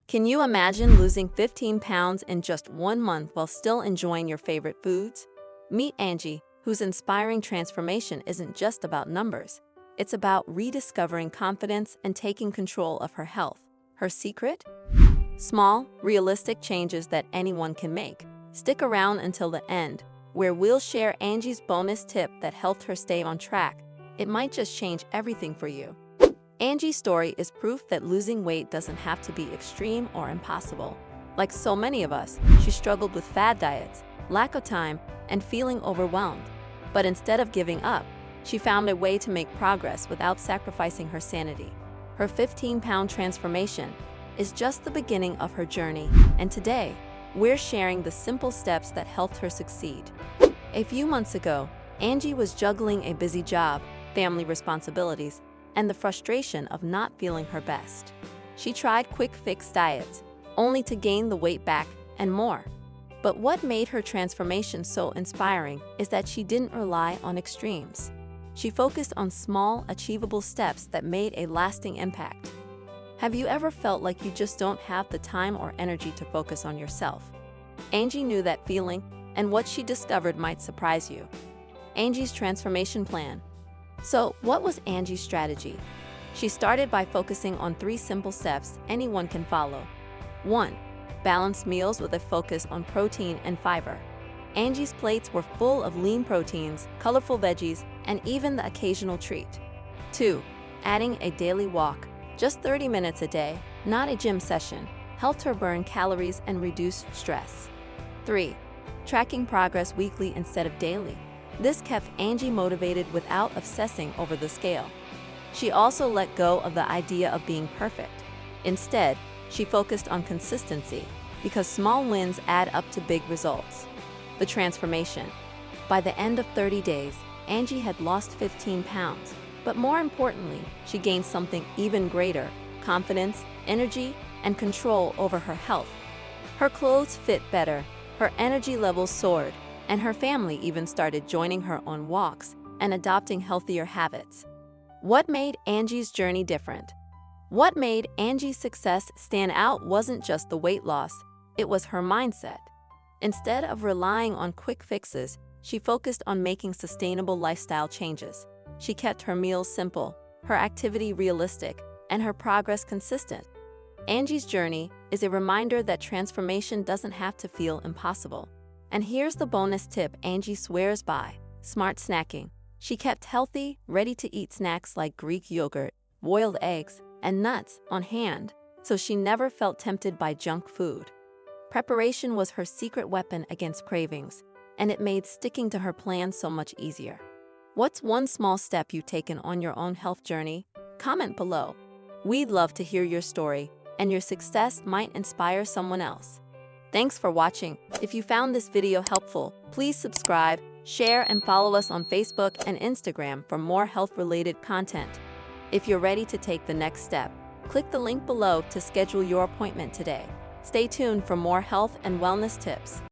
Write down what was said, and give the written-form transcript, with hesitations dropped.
Can you imagine losing 15 pounds in just 1 month while still enjoying your favorite foods? Meet Angie, whose inspiring transformation isn't just about numbers. It's about rediscovering confidence and taking control of her health. Her secret? Small, realistic changes that anyone can make. Stick around until the end, where we'll share Angie's bonus tip that helped her stay on track. It might just change everything for you. Angie's story is proof that losing weight doesn't have to be extreme or impossible. Like so many of us, she struggled with fad diets, lack of time, and feeling overwhelmed. But instead of giving up, she found a way to make progress without sacrificing her sanity. Her 15-pound transformation is just the beginning of her journey, and today, we're sharing the simple steps that helped her succeed. A few months ago, Angie was juggling a busy job, family responsibilities, and the frustration of not feeling her best. She tried quick-fix diets, only to gain the weight back and more. But what made her transformation so inspiring is that she didn't rely on extremes. She focused on small, achievable steps that made a lasting impact. Have you ever felt like you just don't have the time or energy to focus on yourself? Angie knew that feeling, and what she discovered might surprise you. Angie's transformation plan. So, what was Angie's strategy? She started by focusing on 3 simple steps anyone can follow. 1. Balanced meals with a focus on protein and fiber. Angie's plates were full of lean proteins, colorful veggies, and even the occasional treat. 2. Adding a daily walk. Just 30 minutes a day, not a gym session, helped her burn calories and reduce stress. 3. Tracking progress weekly instead of daily. This kept Angie motivated without obsessing over the scale. She also let go of the idea of being perfect. Instead, she focused on consistency, because small wins add up to big results. The transformation. By the end of 30 days, Angie had lost 15 pounds. But more importantly, she gained something even greater: confidence, energy, and control over her health. Her clothes fit better, her energy levels soared, and her family even started joining her on walks and adopting healthier habits. What made Angie's journey different? What made Angie's success stand out wasn't just the weight loss, it was her mindset. Instead of relying on quick fixes, she focused on making sustainable lifestyle changes. She kept her meals simple, her activity realistic, and her progress consistent. Angie's journey is a reminder that transformation doesn't have to feel impossible. And here's the bonus tip Angie swears by: smart snacking. She kept healthy, ready-to-eat snacks like Greek yogurt, boiled eggs, and nuts on hand, so she never felt tempted by junk food. Preparation was her secret weapon against cravings, and it made sticking to her plan so much easier. What's one small step you've taken on your own health journey? Comment below. We'd love to hear your story, and your success might inspire someone else. Thanks for watching. If you found this video helpful, please subscribe, share, and follow us on Facebook and Instagram for more health-related content. If you're ready to take the next step, click the link below to schedule your appointment today. Stay tuned for more health and wellness tips.